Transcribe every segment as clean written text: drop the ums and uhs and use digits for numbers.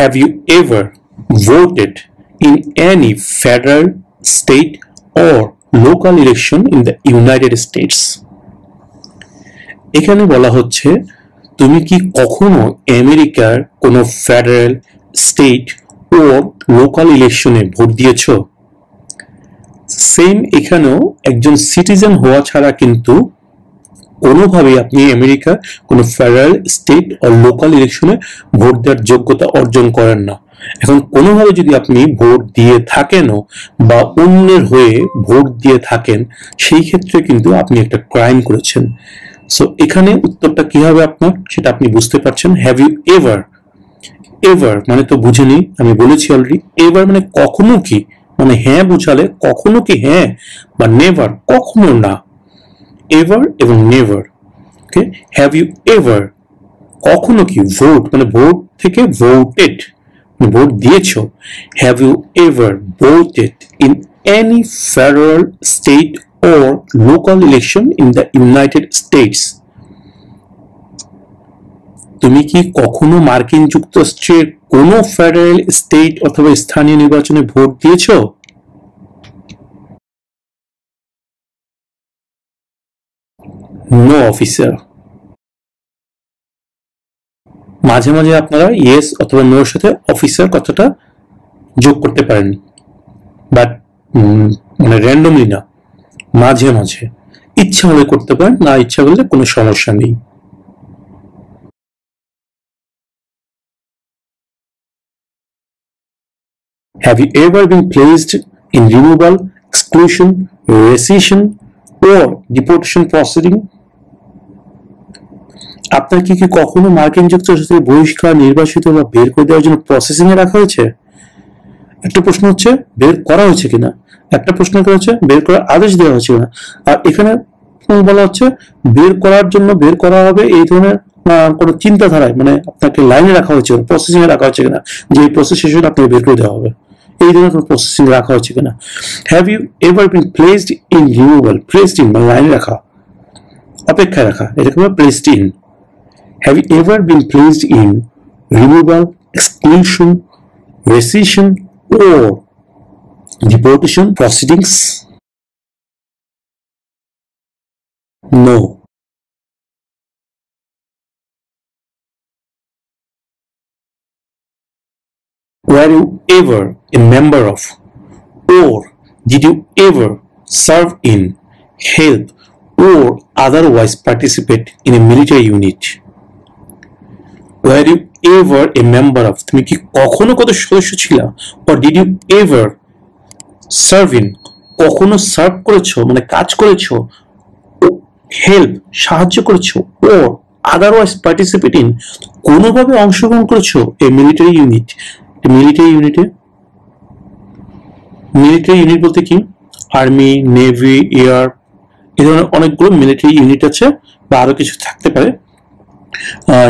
Have you ever voted in any federal, state, or local election in the United States? এখানে বলা হচ্ছে তুমি কি কখনো আমেরিকার কোনো ফেডারেল, স্টেট ও লোকাল ইলেকশনে ভোট দিয়েছো? সেম এখানেও একজন সিটিজেন হওয়া ছাড়া কিন্তু কোনোভাবেই আপনি আমেরিকার কোনো ফেডারেল, স্টেট ও লোকাল ইলেকশনে ভোট দেওয়ার যোগ্যতা অর্জন করেন না। এখন কোনোভাবে যদি আপনি ভোট দিয়ে থাকেনও বা অন্যের হয়ে ভোট দিয়ে থাকেন, সেই ক্ষেত্রে কিন্তু আপনি একটা ক্রাইম করেছেন। সো এখানে উত্তরটা কি হবে আপনার, সেটা আপনি বুঝতে পারছেন। হ্যাভ ইউ এভার, এভার মানে তো বুঝেনি, আমি বলেছি অলরেডি। এভার মানে কখনো কি, মানে হ্যাঁ বুঝালে কখনো কি হ্যাঁ, বা নেভার কখনো না। এভার এবং never. Okay, have you ever কখনো কি, ভোট মানে ভোট থেকে ভোটেড, ভোট দিয়েছো। Have you ever voted in any federal, state or local election in the United States? তুমি কি কখনো মার্কিন যুক্তরাষ্ট্রের কোনো ফেডারেল, স্টেট অথবা স্থানীয় নির্বাচনে ভোট দিয়েছো? No officer. মাঝে মাঝে আপনারা ইয়েস অথবা নোর সাথে অফিসার কথাটা যোগ করতে পারেন, বাট মানে র্যান্ডমলি না, মাঝে মাঝে ইচ্ছা হলে করতে পারেন, না ইচ্ছা করলে কোনো সমস্যা নেই। Have you ever been placed in removal, exclusion, rescission or deportation proceeding? আপনার কি কখনো মার্কিন যুক্তরাষ্ট্র থেকে বহিষ্কার, নির্বাসিত বা বের করে দেওয়ার জন্য প্রসেসিং এ রাখা হয়েছে? একটা প্রশ্ন হচ্ছে বের করা হয়েছে কিনা, একটা প্রশ্ন হচ্ছে বের করার আদেশ দেওয়া হয়েছে কিনা। আর এখানে বলা হচ্ছে বের করার জন্য বের করা হবে এই ধরনের কোনো চিন্তাধারায়, মানে আপনাকে লাইনে রাখা হয়েছে, প্রসেসিং এ রাখা হচ্ছে কিনা, যে এই প্রসেস শেষ হলে আপনাকে বের করে দেওয়া হবে, এই ধরনের কোনো প্রসেসিং রাখা হচ্ছে কিনা। Have you ever been placed in removal, placed in মানে লাইনে রাখা, অপেক্ষায় রাখা, এটাকে বলে placed in. Have you ever been placed in removal, exclusion, rescission or deportation proceedings? No. Were you ever a member of, or did you ever serve in, help, or otherwise participate in a military unit? Were you ever a member of, তুমি কি কখনো কত সদস্য ছিলা? or did you ever serve in, কখনো serve করেছো মানে কাজ করেছো, হেল্প সাহায্য করেছো, or otherwise participate in কোনোভাবে অংশগ্রহণ করেছো এই মিলিটারি ইউনিট। মিলিটারি ইউনিটে, মিলিটারি ইউনিট বলতে কি, আর্মি, নেভি, এয়ার, এই ধরনের অনেকগুলো মিলিটারি ইউনিট আছে, বা আরো কিছু থাকতে পারে।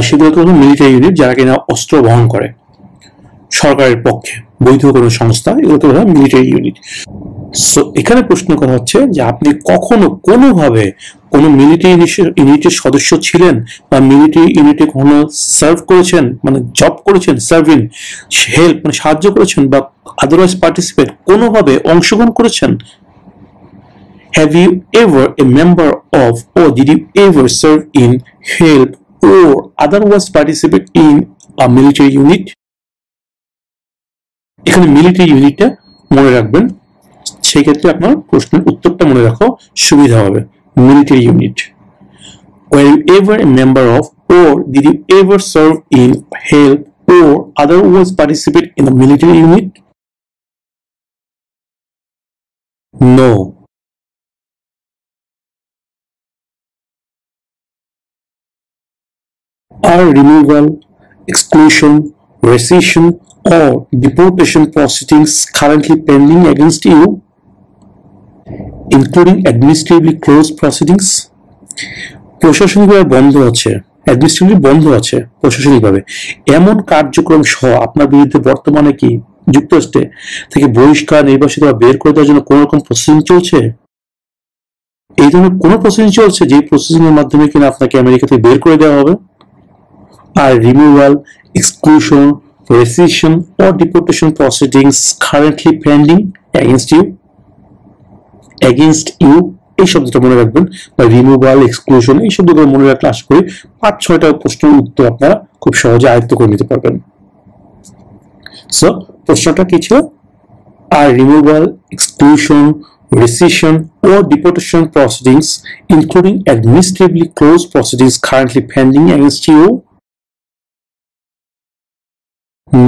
সেগুলোকে হলো মিলিটারি ইউনিট, যারা কিনা অস্ত্র বহন করে সরকারের পক্ষে, বৈধ কোনো সংস্থা, এগুলোকে বলা হয় মিলিটারি ইউনিট। সো এখানে প্রশ্ন করা হচ্ছে যে আপনি কখনো কোনোভাবে কোনো মিলিটারি ইউনিটের সদস্য ছিলেন, বা মিলিটারি ইউনিটে কখনো সার্ভ করেছেন, মানে জব করেছেন, সার্ভিং, হেল্প মানে সাহায্য করেছেন, বা আদারওয়াইজ পার্টিসিপেট কোনোভাবে অংশগ্রহণ করেছেন। Have you ever a member of, or did you ever serve in, help, or otherwise participate in a military unit? এখানে মিলিটারি ইউনিটটা মনে রাখবেন, সেই ক্ষেত্রে আপনার প্রশ্নের উত্তরটা মনে রাখো সুবিধা হবে। Military unit. Were you ever a member of, or did you ever serve in, help, or otherwise participate in a military unit? No. Are removal, exclusion, rescission, or deportation proceedings currently pending against you, including administratively closed proceedings? প্রশাসনিকভাবে বন্ধ আছে, administratively বন্ধ আছে প্রশাসনিকভাবে এমন কার্যক্রম সহ আপনার বিরুদ্ধে বর্তমানে কি যুক্তরাষ্ট্রে থেকে বহিষ্কার, নির্বাসিত বা বের করে দেওয়ার জন্য কোন রকম প্রসেসিং চলছে? এই ধরনের কোন প্রসেসিং চলছে যে প্রসেসিং এর মাধ্যমে কিনা আপনাকে আমেরিকা থেকে বের করে দেওয়া হবে? আর removal, exclusion, rescission or deportation proceedings currently pending against you এই শব্দটা মনে রাখবেন, বা রিমুভাল, এক্সক্লুশন, এই শব্দগুলো মনে রাখলে আশা করি 5-6টা প্রশ্নের উত্তর আপনারা খুব সহজে আয়ত্ত করে নিতে পারবেন। সো প্রশ্নটা কি ছিল? Are removal, exclusion, rescission or deportation proceedings, including administratively closed proceedings, currently pending against you?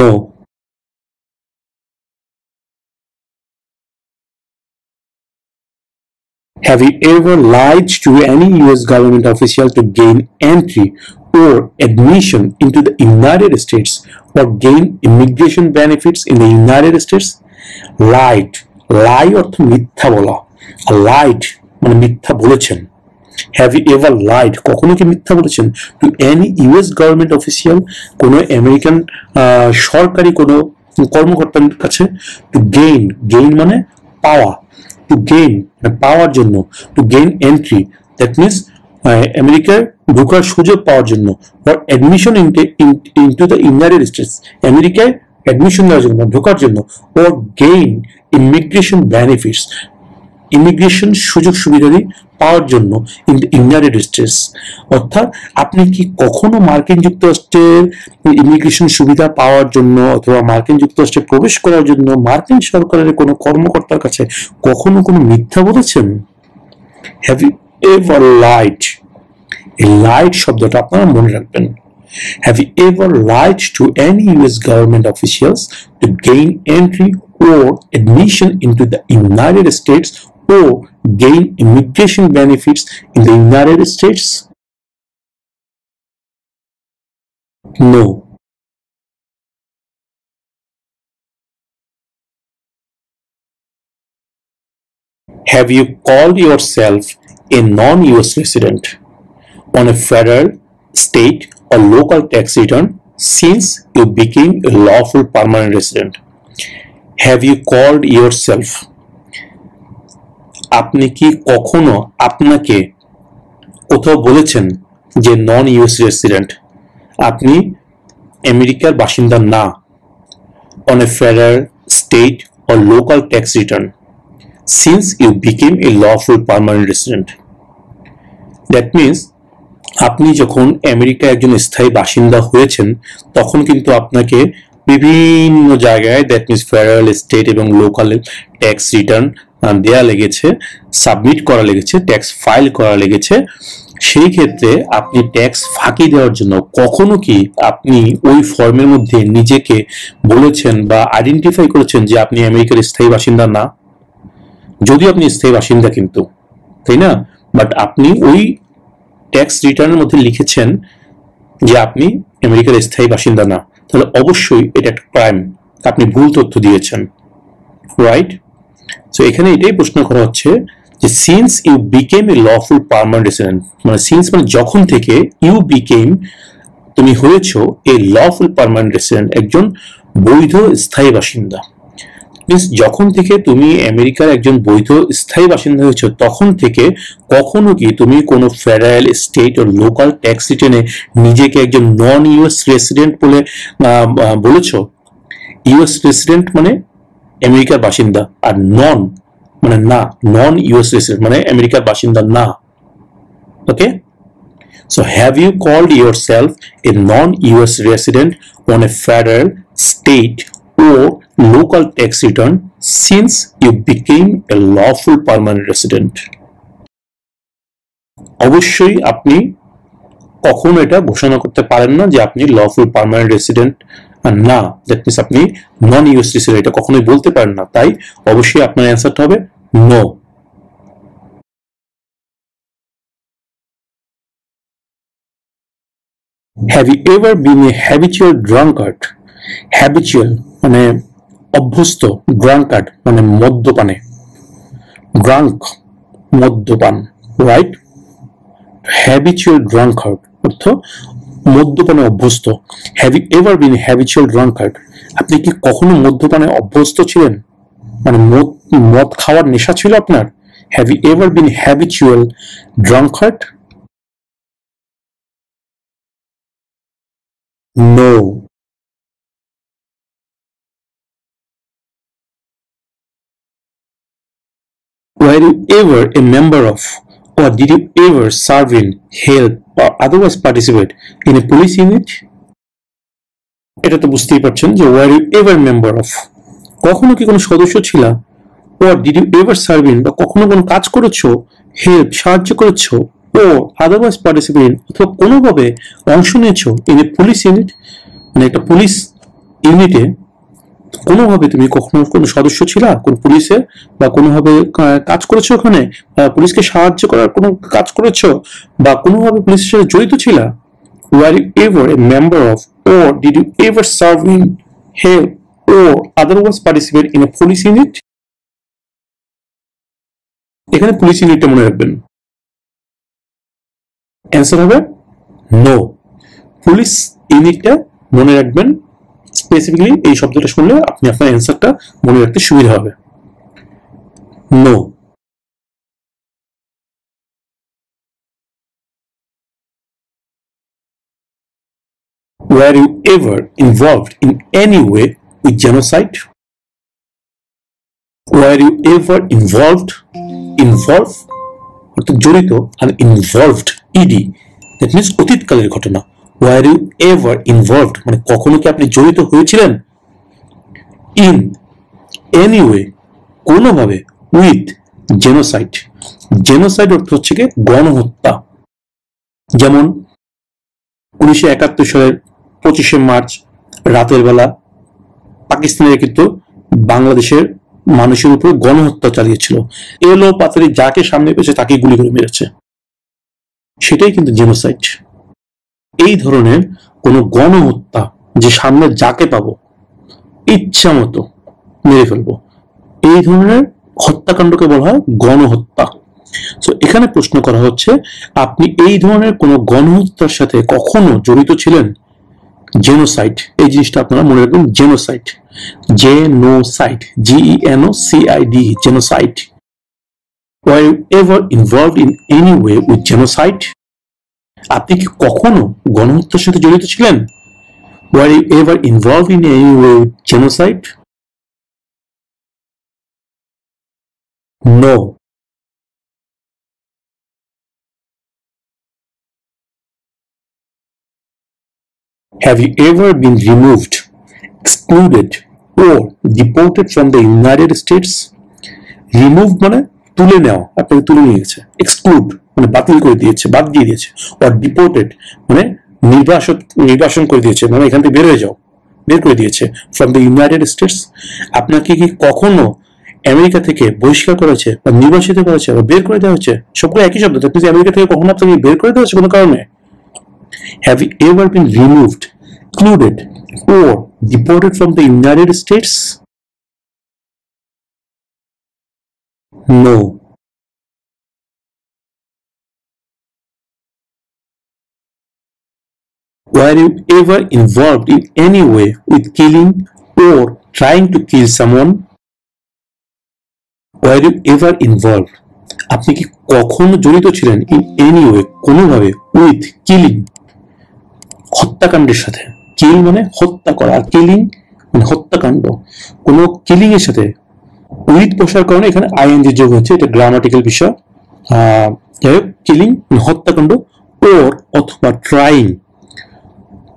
No. Have you ever lied to any US government official to gain entry or admission into the United States or gain immigration benefits in the United States? Lied, lie অর্থ মিথ্যা বলা, আর lied মানে মিথ্যা বলেছেন। Have you ever lied, কখনো কি মিথ্যা বলেছেন, to any US government official, কোনো আমেরিকান সরকারি কোনো কর্মকর্তার কাছে, to gain, gain মানে পাওয়া, to gain মানে পাওয়ার জন্য, to gain entry, that means আমেরিকায় ঢোকার সুযোগ পাওয়ার জন্য, or admission into the United States, আমেরিকায় অ্যাডমিশন দেওয়ার জন্য, ঢোকার জন্য, or gain immigration benefits, immigration সুযোগ সুবিধাদি পাওয়ার জন্য ইন দ্য ইউনাইটেড স্টেটস। অর্থাৎ আপনি কি কখনো মার্কিন যুক্তরাষ্ট্রের ইমিগ্রেশন সুবিধা পাওয়ার জন্য অথবা মার্কিন যুক্তরাষ্ট্রে প্রবেশ করার জন্য মার্কিন সরকারের কোনো কর্মকর্তার কাছে কখনো কোনো মিথ্যা বলেছেন? হ্যাভ ইউ এভার লাইড, এই লাইড শব্দটা আপনারা মনে রাখবেন। Have you ever lied to any US government officials to gain entry or admission into the United States or gain immigration benefits in the United States? No. Have you called yourself a non-US resident on a federal, state, or local tax return since you became a lawful permanent resident? Have you called yourself, আপনি কি কখনো আপনাকে কোথাও বলেছেন যে নন US resident, আপনি আমেরিকার বাসিন্দা না, on a federal, state, or local tax return since you became a lawful permanent resident? That means আপনি যখন আমেরিকায় একজন স্থায়ী বাসিন্দা হয়েছেন তখন কিন্তু আপনাকে বিভিন্ন জায়গায়, দ্যাট মিনস ফেডারেল, স্টেট এবং লোকাল ট্যাক্স রিটার্ন দেয়া লেগেছে, সাবমিট করা লেগেছে, ট্যাক্স ফাইল করা লেগেছে। সেই ক্ষেত্রে আপনি ট্যাক্স ফাঁকি দেওয়ার জন্য কখনো কি আপনি ওই ফর্মের মধ্যে নিজেকে বলেছেন বা আইডেন্টিফাই করেছেন যে আপনি আমেরিকার স্থায়ী বাসিন্দা না? যদিও আপনি স্থায়ী বাসিন্দা কিন্তু, তাই না? বাট আপনি ওই ট্যাক্স রিটার্নের মধ্যে লিখেছেন যে আপনি আমেরিকার স্থায়ী বাসিন্দা না, তাহলে অবশ্যই এটা একটা ক্রাইম, আপনি ভুল তথ্য দিয়েছেন, রাইট? সো এখানে এটাই প্রশ্ন করা হচ্ছে যে since you became a lawful permanent resident, মানে সিন্স মানে যখন থেকে, ইউ বিকেম তুমি হয়েছো এ লফুল পার্মানেন্ট রেসিডেন্ট একজন বৈধ স্থায়ী বাসিন্দা, মিন্স যখন থেকে তুমি আমেরিকার একজন বৈধ স্থায়ী বাসিন্দা হয়েছো তখন থেকে কখনো কি তুমি কোনো ফেডারেল, স্টেট ও লোকাল ট্যাক্স রিটার্নে নিজেকে একজন নন ইউএস রেসিডেন্ট বলে বলেছো? ইউএস রেসিডেন্ট মানে আমেরিকার বাসিন্দা, আর নন মানে না, নন ইউএস রেসিডেন্ট মানে আমেরিকার বাসিন্দা না। Okay, so have you called yourself a non US resident on a federal, state or local tax return since you became a lawful permanent resident? অবশ্যই আপনি কখনো এটা ঘোষণা করতে পারেন না যে আপনি লফুল পার্মানেন্ট রেসিডেন্ট না, দ্যাট মিন্স আপনি নন ইউএস রেসিডেন্ট, এটা কখনোই বলতে পারেন না। তাই অবশ্যই আপনার অ্যান্সারটা হবে no. Have you ever been a habitual drunkard? Habitual মানে অভ্যস্ত, ড্রাঙ্কার্ড মানে মদ্যপানে, ড্রাঙ্ক মদ্যপান, রাইট? হ্যাবিচুয়াল ড্রাঙ্কার্ড অর্থ মদ্যপানে অভ্যস্ত। Have you ever been habitual drunkard, আপনি কি কখনো মদ্যপানে অভ্যস্ত ছিলেন, মানে মদ খাওয়ার নেশা ছিল আপনার? Have you ever been habitual drunkard? No. Were you ever a member of, or did you ever serve in, help, or otherwise participate in a police unit? এটা তো বুঝতেই পারছেন যে were you ever member of, কখনো কি কোনো সদস্য ছিলা, or did you ever serve in, বা কখনো কোনো কাজ করেছো, হেল্প সাহায্য করেছো, ও আদারওয়াইজ পার্টিসিপেট ইন, অথবা কোনোভাবে অংশ নিয়েছো ইন এ পুলিশ ইউনিট, মানে একটা পুলিশ ইউনিটে কোনোভাবে তুমি কখনো কোনো সদস্য ছিলা কোন পুলিশে, বা কোনোভাবে কাজ করেছো ওখানে, পুলিশকে সাহায্য করার কোনো কাজ করেছো, বা কোনোভাবে পুলিশের সাথে জড়িত ছিলা? Were you ever a member of, or did you ever serve in, help, or otherwise participate in a police unit? এখানে পুলিশ ইউনিটটা মনে রাখবেন। অ্যান্সার হবে নো। পুলিশ ইউনিটটা মনে রাখবেন, স্পেসিফিক্যালি এই শব্দটা শুনলে আপনি আপনার অ্যান্সারটা মনে রাখতে সুবিধা হবে। No. Were you ever involved in any way with genocide? Were you ever involved? Involve অর্থাৎ জড়িত, আর ইনভলভড ইডি, দ্যাট মিনস অতীতকালের ঘটনা। Were you ever involved মানে কখনো কি আপনি জড়িত হয়েছিলেন? ইন এনি ওয়ে কোনোভাবে, উইথ জেনোসাইড। জেনোসাইড অর্থ হচ্ছে কি গণহত্যা। যেমন 1971 সালের 25শে মার্চ রাতের বেলা পাকিস্তানের কিন্তু বাংলাদেশের মানুষের উপর গণহত্যা চালিয়েছিল, এলো পাতারি যাকে সামনে পেয়েছে তাকে গুলি করে মেরেছে, সেটাই কিন্তু জেনোসাইড। এই ধরনের কোন গণহত্যা, যে সামনে যাকে পাবো ইচ্ছা মতো মেরে ফেলবো, এই ধরনের হত্যাকাণ্ডকে বলা হয় গণহত্যা। তো এখানে প্রশ্ন করা হচ্ছে আপনি এই ধরনের কোন গণহত্যার সাথে কখনো জড়িত ছিলেন? জেনোসাইড, এই জিনিসটা আপনারা মনে রাখবেন, genocide, genocide, GENOCID, genocide. Were you ever involved in any way with genocide? আপনি কি কখনো গণহত্যার সাথে জড়িত ছিলেন? Were you ever involved in any way with genocide? No. Have you ever been removed, excluded, or deported from the United States? Remove মানে তুলে নেওয়া, আপনাকে তুলে নিয়ে গেছে। এক্সক্লুড মানে বাতিল করে দিয়েছে, বাদ দিয়ে দিয়েছে। আর ডিপোর্টেড মানে নির্বাসন করে দিয়েছে, মানে এখান থেকে বের হয়ে যাও, বের করে দিয়েছে। ফ্রম দ্য ইউনাইটেড স্টেটস, আপনাকে কি কখনো আমেরিকা থেকে বহিষ্কার করেছে, বা নির্বাসিত করেছে, বা বের করে দেওয়া হয়েছে? সবগুলো একই শব্দ। আপনি আমেরিকা থেকে কখনো আপনাকে বের করে দেওয়া হয়েছে কোনো কারণে? Have you ever been removed, excluded, or deported from the United States? No. Were you ever involved in any way with killing or trying to kill someone? Were you ever involved? আপনি কি কখনো জড়িত ছিলেন in any way কোনোভাবে with killing হত্যাকাণ্ডের সাথে? কিল মানে হত্যা করা, আর কিলিং মানে হত্যাকাণ্ড। কোন কিলিং এর সাথে উইথ বসার কারণে এখানে আইএনজি যোগ হচ্ছে, এটা গ্রামাটিক্যাল বিষয়। যাই হোক, কিলিং হত্যাকাণ্ড, ওর অথবা ট্রাইং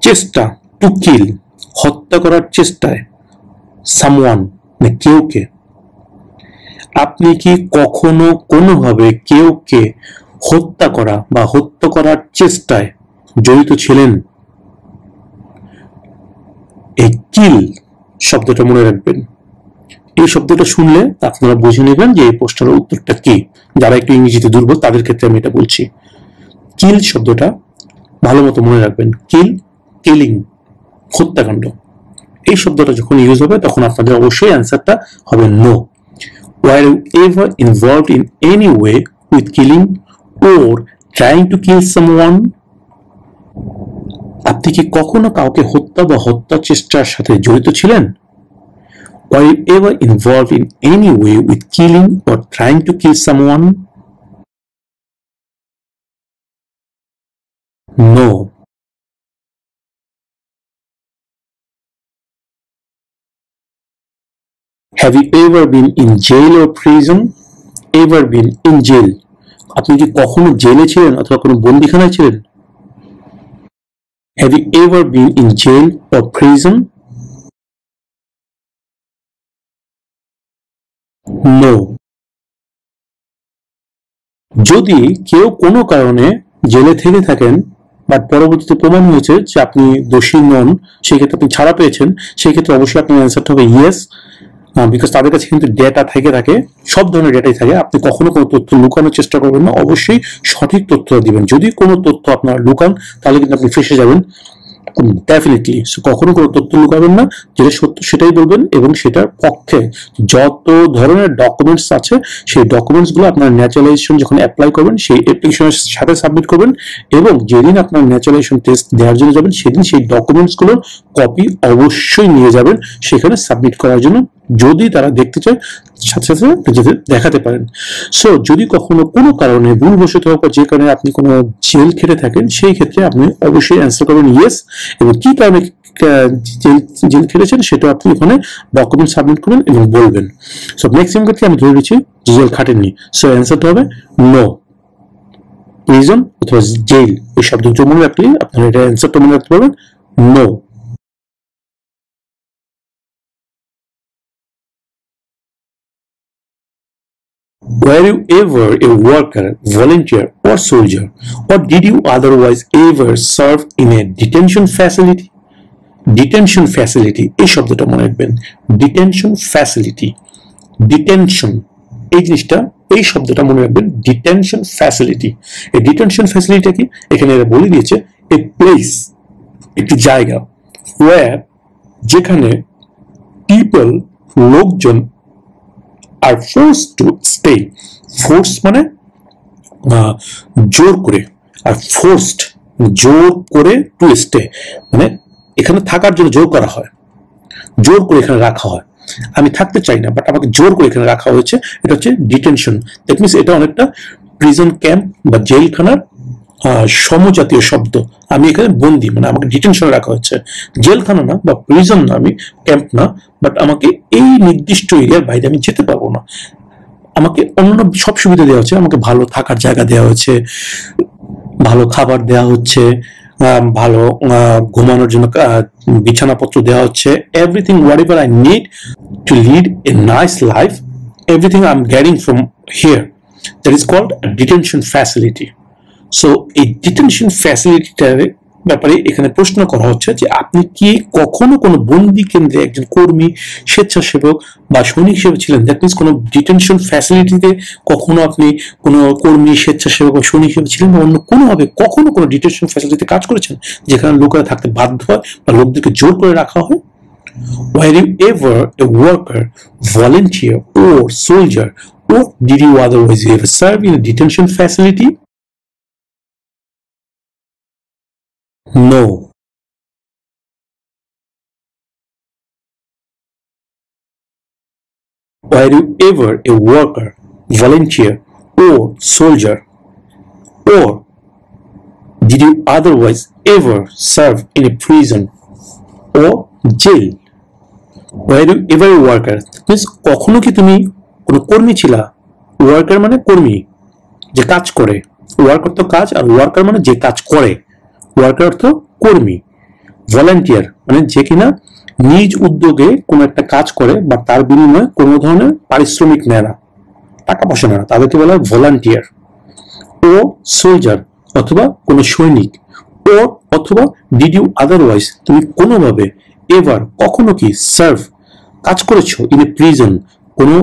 চেষ্টা, টু কিল হত্যা করার চেষ্টায়, সামওয়ান মানে কেউকে। আপনি কি কখনো কোনোভাবে কেউকে হত্যা করা বা হত্যা করার চেষ্টায় জড়িত ছিলেন? এই কিল শব্দটা মনে রাখবেন। এই শব্দটা শুনলে আপনারা বুঝে নেবেন যে এই প্রশ্নের উত্তরটা কি। যারা একটু ইংরেজিতে দুর্বল তাদের ক্ষেত্রে আমি এটা বলছি। কিল শব্দটা ভালো মতো মনে রাখবেন। কিল, কিলিং, হত্যাকাণ্ড। এই শব্দটা যখন ইউজ হবে তখন আপনাদের অবশ্যই অ্যান্সারটা হবে no. Were you ever involved in any way with killing or trying to kill someone? আপনি কি কখনো কাউকে হত্যা বা হত্যা চেষ্টার সাথে জড়িত ছিলেন? Were you ever involved in any way with killing or trying to kill someone? No. Have you ever been in jail or prison? ever been in jail? আপনি কি কখনো জেলে ছিলেন অথবা কোনো বন্দিখানায় ছিলেন? Have you ever been in jail or prison? No. যদি কেউ কোনো কারণে জেলে থেকে থাকেন বাট পরবর্তীতে প্রমাণ হয়েছে যে আপনি দোষী নন, সেই ক্ষেত্রে আপনি ছাড়া পেয়েছেন, সেই ক্ষেত্রে অবশ্যই আপনার অ্যান্সারটা হবে ইয়েস, বিকজ তাদের কাছে কিন্তু ডেটা থেকে থাকে, সব ধরনের ডেটাই থাকে। আপনি কখনো কোনো তথ্য লুকানোর চেষ্টা করবেন না, অবশ্যই সঠিক তথ্য দিবেন। যদি কোনো তথ্য আপনার লুকান তাহলে কিন্তু আপনি ফেসে যাবেন ডেফিনেটলি। কখনো কোনো তথ্য লুকাবেন না, যেটা সত্য সেটাই বলবেন এবং সেটার পক্ষে যত ধরনের ডকুমেন্টস আছে সেই ডকুমেন্টস গুলো আপনার ন্যাচারালাইজেশন যখন অ্যাপ্লাই করবেন সেই অ্যাপ্লিকেশনের সাথে সাবমিট করবেন এবং যেদিন আপনার ন্যাচারালাইজেশন টেস্ট দেওয়ার জন্য যাবেন সেদিন সেই ডকুমেন্টস গুলোর কপি অবশ্যই নিয়ে যাবেন সেখানে সাবমিট করার জন্য। যদি তারা দেখতে চায় সাথে সাথে দেখাতে পারেন। সো যদি কখনো কোনো কারণে ভুলবশত হোক বা যে কারণে আপনি কোনো জেল খেটে থাকেন সেই ক্ষেত্রে আপনি অবশ্যই অ্যান্সার করবেন ইয়েস, এবং কি কারণে জেল খেটেছেন সেটা আপনি ওখানে ডকুমেন্ট সাবমিট করবেন এবং বলবেন। সো ম্যাক্সিমাম ক্ষেত্রে আমি ধরে দিচ্ছি জেল খাটেননি, সো অ্যান্সারটা হবে নো। প্রিজন অথবা জেল এই শব্দ দুটো মনে রাখলে আপনারা এটা অ্যান্সারটা মনে রাখতে পারবেন no. Were you ever a worker, volunteer, or soldier, or did you otherwise ever serve in a detention facility? Detention facility এই শব্দটা মনে রাখবেন। ডিটেনশন ফ্যাসিলিটি, ডিটেনশন এই জিনিসটা, এই শব্দটা মনে রাখবেন। ডিটেনশন ফ্যাসিলিটি, এই ডিটেনশন ফ্যাসিলিটি কি এখানে এরা বলে দিয়েছে এ প্লেস, একটি জায়গা, ওয়্যার যেখানে পিপল লোকজন আর ফোর্স টু স্টে। ফোর্স মানে জোর করে, আর ফোর্সড জোর করে টু স্টে মানে এখানে থাকার জন্য জোর করা হয়, জোর করে এখানে রাখা হয়। আমি থাকতে চাই না বাট আমাকে জোর করে এখানে রাখা হয়েছে, এটা হচ্ছে ডিটেনশন। দ্যাট মিনস এটা অনেকটা প্রিজন ক্যাম্প বা জেলখানার সমজাতীয় শব্দ। আমি এখানে বন্দি মানে আমাকে ডিটেনশনে রাখা হচ্ছে, জেলখানা না বা প্রিজন না, আমি ক্যাম্প না, বাট আমাকে এই নির্দিষ্ট এরিয়ার বাইরে আমি যেতে পারবো না। আমাকে অন্য সব সুবিধা দেওয়া হচ্ছে, আমাকে ভালো থাকার জায়গা দেওয়া হচ্ছে, ভালো খাবার দেওয়া হচ্ছে, ভালো ঘুমানোর জন্য বিছানাপত্র দেওয়া হচ্ছে, everything what ever I need to lead a nice life, everything I am getting from here, that is called detention facility. So এই ডিটেনশন ফ্যাসিলিটিটার ব্যাপারে এখানে প্রশ্ন করা হচ্ছে যে আপনি কি কখনো কোনো বন্দি কেন্দ্রে একজন কর্মী, স্বেচ্ছাসেবক বা সৈনিক হিসেবে ছিলেন? দ্যাট মিনস কোনো ডিটেনশন ফ্যাসিলিটিতে কখনো আপনি কোনো কর্মী, স্বেচ্ছাসেবক বা সৈনিক হিসেবে ছিলেন বা অন্য কোনোভাবে কখনো কোনো ডিটেনশন ফ্যাসিলিটিতে কাজ করেছেন যেখানে লোকেরা থাকতে বাধ্য হয় বা লোকদেরকে জোর করে রাখা হয়? Were you ever a worker, volunteer or soldier, or did you otherwise ever serve in a detention facility? No. Were you ever a worker, volunteer, or soldier, or did you otherwise ever serve in a prison or jail? Were you ever a worker? Means কখনো কি তুমি কোনো কর্মী ছিলা? Worker মানে কর্মী, যে কাজ করে। ওয়ার্কার তো কাজ, আর ওয়ার্কার মানে যে কাজ করে। ওয়ার্কার অর্থ কর্মী। ভলান্টিয়ার মানে যে কিনা নিজ উদ্যোগে কোনো একটা কাজ করে বা তার বিনিময়ে কোনো ধরনের পারিশ্রমিক নেয় না, টাকা পয়সা নেয় না, তাদেরকে বলা হয় ভলান্টিয়ার। ও সোলজার অথবা কোনো সৈনিক। ও অথবা ডিড ইউ আদারওয়াইজ তুমি কোনোভাবে এভার কখনো কি সার্ভ কাজ করেছো ইন এ প্রিজন কোনো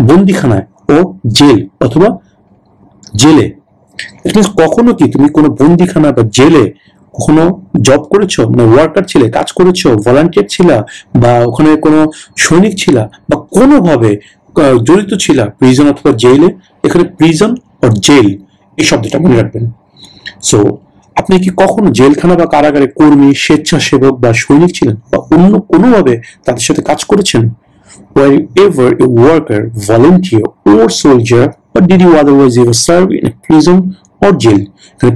বন্দিখানায়, ও জেল অথবা জেলে। কখনো কি তুমি কোনো বন্দিখানা বা জেলে কখনো জব করেছো, মানে ওয়ার্কার ছিলে, কাজ করেছো, ভলান্টিয়ার ছিলা, বা ওখানে কোনো সৈনিক ছিলা, বা কোনোভাবে জড়িত ছিলা প্রিজন অথবা জেলে? এখানে প্রিজন আর জেল এই শব্দটা মনে রাখবেন। সো আপনি কি কখনো জেলখানা বা কারাগারে কর্মী, স্বেচ্ছাসেবক বা সৈনিক ছিলেন বা অন্য কোনোভাবে তাদের সাথে কাজ করেছেন? Were you ever a worker, volunteer, or soldier, or did you otherwise ever serve in a prison or jail?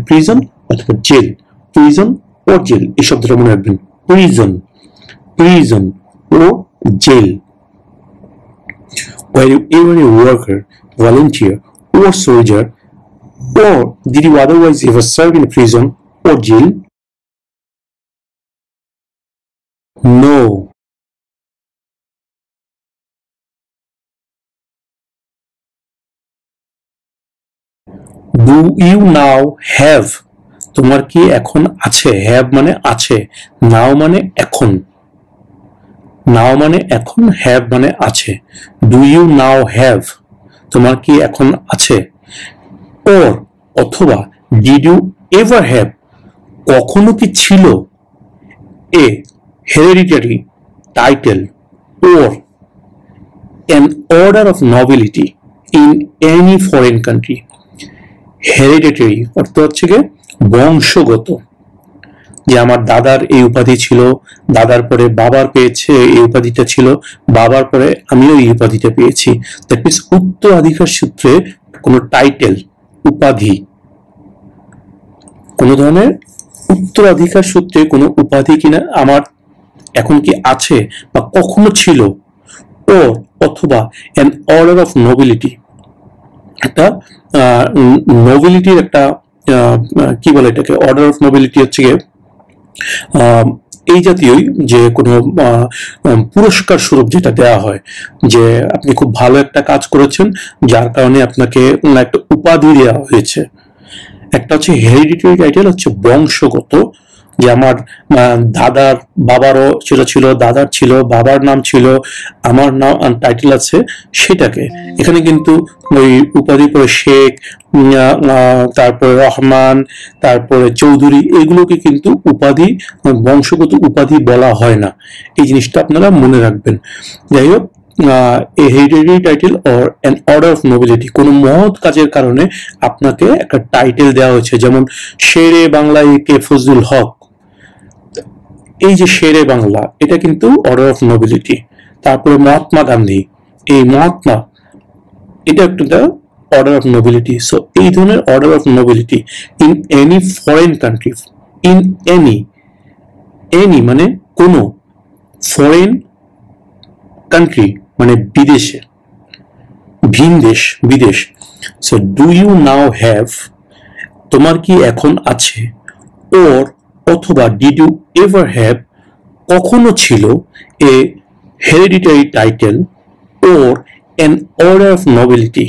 Prison অথবা জেল, প্রিজন or jail এই শব্দটা মনে রাখবেন। Prison, prison or jail. Were you ever a worker, volunteer, war soldier, or did you otherwise ever serve in prison or jail? No. Do you now have? তোমার কি এখন আছে? Have মানে আছে, নাও মানে এখন, নাও মানে এখন, হ্যাভ মানে আছে। Do you now have? তোমার কি এখন আছে? ওর অথবা ডিড ইউ এভার হ্যাভ? কখনো কি ছিল a hereditary title or an order of nobility in any foreign country? Hereditary অর্থ হচ্ছে কি বংশগত, যে আমার দাদার এই উপাধি ছিল, দাদার পরে বাবার পেয়েছে এই উপাধিটা ছিল, বাবার পরে আমিও এই উপাধিটা পেয়েছি। দ্যাট মিনস উত্তরাধিকার সূত্রে কোনো টাইটেল, উপাধি, কোনো ধরনের উত্তরাধিকার সূত্রে কোনো উপাধি কিনা আমার এখন কি আছে বা কখনো ছিল, ও অথবা an order of nobility, একটা নোবিলিটির একটা কি বলে এটাকে, অর্ডার অফ নোবিলিটি হচ্ছে গিয়ে এই জাতীয়ই যে কোনো পুরস্কার স্বরূপ যেটা দেওয়া হয়, যে আপনি খুব ভালো একটা কাজ করেছেন যার কারণে আপনাকে একটা উপাধি দেওয়া হয়েছে। একটা হচ্ছে হেরিডিটারি টাইটেল, হচ্ছে বংশগত, যে আমার দাদার বাবারও সেটা ছিল, দাদার ছিল, বাবার নাম ছিল, আমার নাম টাইটেল আছে সেটাকে। এখানে কিন্তু ওই উপাধি পরে শেখ, তারপরে রহমান, তারপরে চৌধুরী, এগুলোকে কিন্তু উপাধি, বংশগত উপাধি বলা হয় না। এই জিনিসটা আপনারা মনে রাখবেন। যাই হোক, a hereditary title or an order of nobility, কোন মহৎ কাজের কারণে আপনাকে একটা টাইটেল দেওয়া হয়েছে, যেমন শেরে বাংলা কে ফজলুল হক, এই যে শেরে বাংলা, এটা কিন্তু অর্ডার অফ নোবিলিটি। তারপরে মহাত্মা গান্ধী, এই মহাত্মা, এটা একটা অর্ডার অফ নোবিলিটি। সো এই ধরনের order of nobility in any foreign country, in any মানে কোন, ফরেন কান্ট্রি মানে বিদেশে, ভিন দেশ, বিদেশ। So do you now have, তোমার কি এখন আছে, ওর অথবা ডিড ইউ এভার হ্যাভ, কখনো ছিল a hereditary title or an order of nobility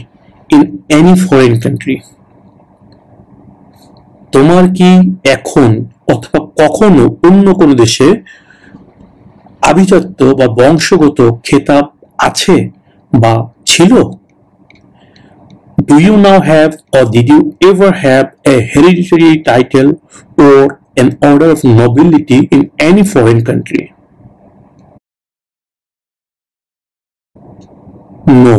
in any foreign country? তোমার কি এখন অথবা কখনো অন্য কোন দেশে আভিজাত্য বা বংশগত খেতাব আছে বা ছিল? Do you now have or did you ever have a hereditary title or an order of nobility in any foreign country? No.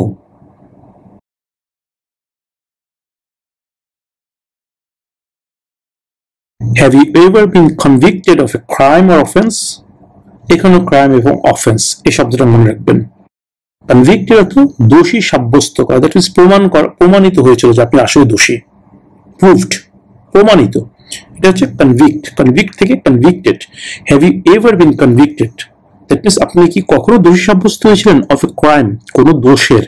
Have you ever been convicted of a crime or offense? এখানে crime এবং offence এই শব্দটা মনে রাখবেন। Convicted অর্থ দোষী সাব্যস্ত করা, দ্যাট মিন্স প্রমাণিত হয়েছিল যে আপনি আসলে দোষী, প্রুভড, প্রমাণিত, এটা হচ্ছে কনভিক্ট। কনভিক্ট থেকে convicted. Have you ever been convicted, that means আপনি কি কখনো দোষী সাব্যস্ত হয়েছিলেন অফ এ ক্রাইম, কোনো দোষের,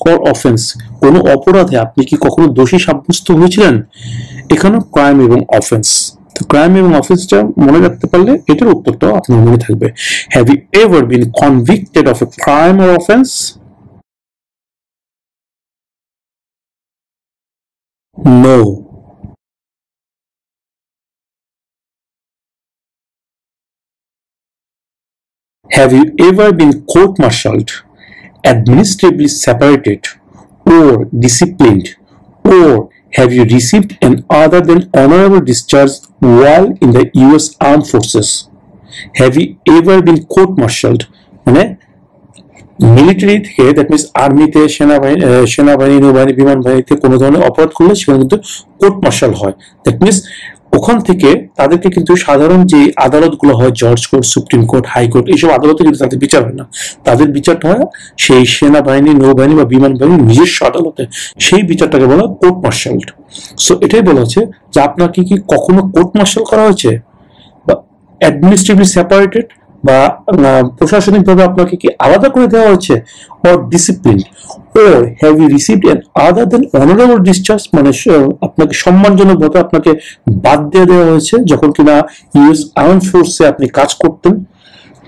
অর অফেন্স, কোনো অপরাধে আপনি কি কখনো দোষী সাব্যস্ত হয়েছিলেন? এখানে ক্রাইম এবং অফেন্স। তো ক্রাইম এবং অফেন্সটা মনে রাখতে পারলে এটার উত্তরটাও আপনার মনে থাকবে। Have you ever been convicted of a crime or offence? No. Have you ever been court-martialed, administratively separated, or disciplined, or have you received an other than honorable discharge while in the US Armed Forces? Have you ever been court-martialed? মানে military থেকে, that means আর্মিতে, সেনাবাহিনী, নৌবাহিনী, বিমান বাহিনীতে কোনো ধরনের অপরাধ করলে সেখানে কিন্তু কোর্ট মার্শাল হয়। দ্যাট মিনস ওখান থেকে তাদেরকে কিন্তু সাধারণ যে আদালতগুলো হয়, জজ কোর্ট, সুপ্রিম কোর্ট, হাইকোর্ট, এইসব আদালতে কিন্তু তাদের বিচার হয় না। তাদের বিচারটা হয় সেই সেনাবাহিনী, নৌবাহিনী বা বিমান বাহিনীর নিজস্ব আদালতে। সেই বিচারটাকে বলা কোর্ট মার্শাল। সো এটাই বলা হচ্ছে যে আপনাকে কি কখনো কোর্ট মার্শাল করা হয়েছে, বা অ্যাডমিনিস্ট্রেটিভলি সেপারেটেড, বা প্রশাসনিকভাবে আপনাকে কি আলাদা করে দেওয়া হয়েছে, or discipline, or have you received an other than honorable discharge, মানে আপনাকে সম্মানজনকভাবে আপনাকে বাদ দিয়ে দেওয়া হয়েছে যখন কিনা ইউএস আর্ম ফোর্সে আপনি কাজ করতেন।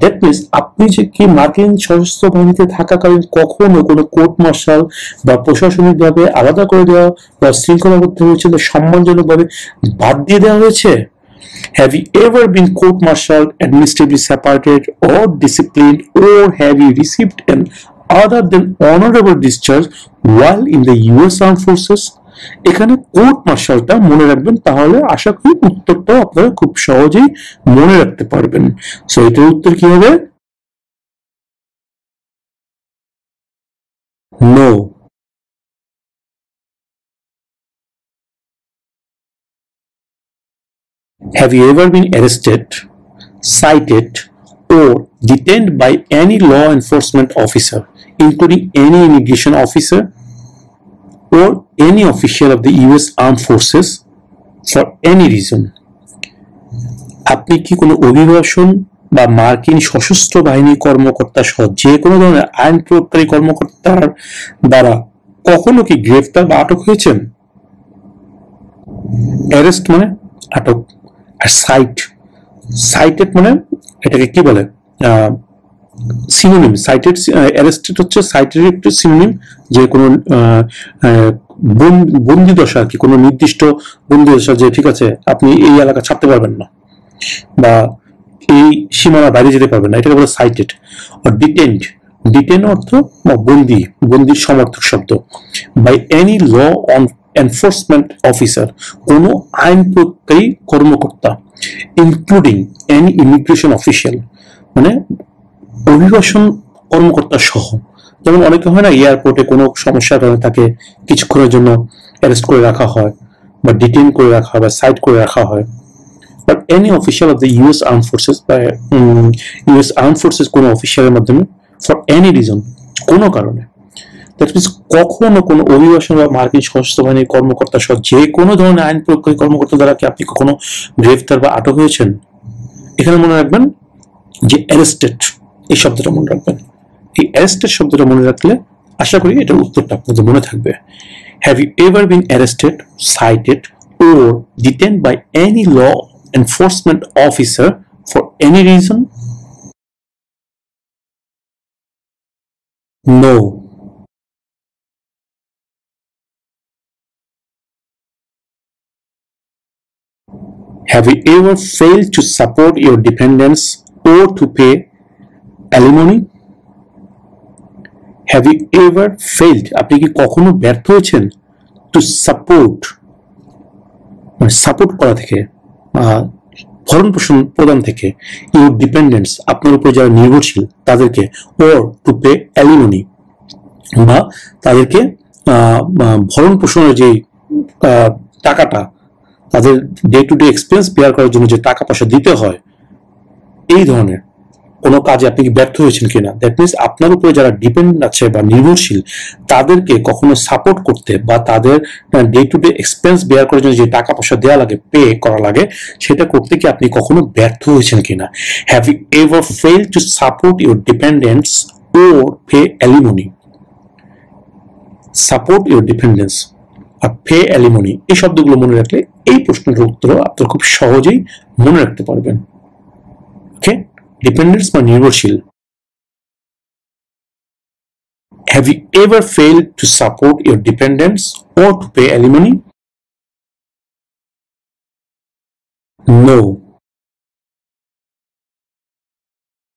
দ্যাট মিনস আপনি যে কি মার্কিন সশস্ত্র বাহিনীতে থাকাকালীন কখনো কোনো কোর্ট মার্শাল বা প্রশাসনিকভাবে আলাদা করে দেওয়া বা শৃঙ্খলাবদ্ধ হয়েছিল, সম্মানজনকভাবে বাদ দিয়ে দেওয়া হয়েছে? Have you ever been court-martialed, administratively separated, or disciplined, or have you received an other than honorable discharge while in the US Armed Forces? এখানে কোর্ট মার্শালটা মনে রাখবেন, তাহলে আশা করি উত্তরটাও আপনারা খুব সহজেই মনে রাখতে পারবেন। সো এটার উত্তর কি হবে? No. Have you ever been arrested, cited, or detained by any law enforcement officer, including any immigration officer or any official of the US Armed Forces, for any reason? আপনি কি কোনো অভিবাসন বা মার্কিন সশস্ত্র বাহিনী কর্মকর্তা সহ যে কোনো ধরনের আইন প্রয়োগকারী কর্মকর্তার দ্বারা কখনো কি গ্রেফতার বা আটক হয়েছেন? অ্যারেস্ট মানে আটক, আর সাইটেড মানে এটাকে কি বলে, সিনোনিম। সাইটেড অ্যারেস্টেড হচ্ছে সাইটেড একটি সিনোনিম, যে কোনো বন্দি দশা আর কি, কোনো নির্দিষ্ট বন্দি দশা, যে ঠিক আছে আপনি এই এলাকা ছাড়তে পারবেন না বা এই সীমানা বাইরে যেতে পারবেন না, এটাকে বলে সাইটেড। আর ডিটেন অর্থ বন্দির সমর্থক শব্দ। By any law on enforcement officer, কোনো আইন প্রয়োগকারী কর্মকর্তা, ইনক্লুডিং এনি ইমিগ্রেশন অফিসিয়াল, মানে অভিবাসন কর্মকর্তা সহ। যেমন অনেকে হয় না, এয়ারপোর্টে কোনো সমস্যার কারণে তাকে কিছুক্ষণের জন্য অ্যারেস্ট করে রাখা হয় বা ডিটেইন করে রাখা হয় বা সাইট করে রাখা হয়। But any official of the US arm forces বা ইউএস আর্ম ফোর্সেস কোনো অফিসিয়ালের মাধ্যমে, ফর এনি রিজন, কোনো কারণে। দ্যাট মিনস কখনো কোনো অভিবাসন বা মার্কিন সশস্ত্র বাহিনীর কর্মকর্তা সহ যে কোনো ধরনের আইন প্রয়োগকারী কর্মকর্তা দ্বারা কি আপনি কখনো গ্রেফতার বা আটক হয়েছেন? এখানে মনে রাখবেন যে অ্যারেস্টেড, এই শব্দটা মনে রাখবেন। এই অ্যারেস্টেড শব্দটা মনে রাখলে আশা করি এটার উত্তরটা আপনাদের মনে থাকবে। Have you ever been arrested, cited, or detained by any law enforcement officer for any reason? No. Have you ever failed to support your dependents or to pay alimony? Have you ever failed, আপনি কি কখনো ব্যর্থ হয়েছেন, to support, মানে support করা থেকে, ভরণ পোষণ প্রদান থেকে, ইউর ডিপেন্ডেন্টস, আপনার উপর যারা নির্ভরশীল তাদেরকে, ওর টু পে অ্যালিমনি, বা তাদেরকে ভরণ পোষণের যে টাকাটা, তাদের day to day expense bear করার জন্য যে টাকা পয়সা দিতে হয়, এই ধরনের কোনো কাজে আপনি কি ব্যর্থ হয়েছেন কিনা? দ্যাট মিনস আপনার উপরে যারা ডিপেন্ডেন্ট আছে বা নির্ভরশীল তাদেরকে কখনো সাপোর্ট করতে বা তাদের day to day expense bear করার জন্য যে টাকা পয়সা দেওয়া লাগে, পে করা লাগে, সেটা করতে কি আপনি কখনো ব্যর্থ হয়েছেন কিনা? Have you ever fail to support your dependents or pay alimony? Support your dependence আর পে অ্যালিমনি, এই শব্দগুলো মনে রাখলে এই প্রশ্নের উত্তর আপনারা খুব সহজেই মনে রাখতে পারবেন। ওকে, ডিপেন্ডেন্টস বা নির্ভরশীল। Have you ever failed to support your dependents or to pay alimony? No.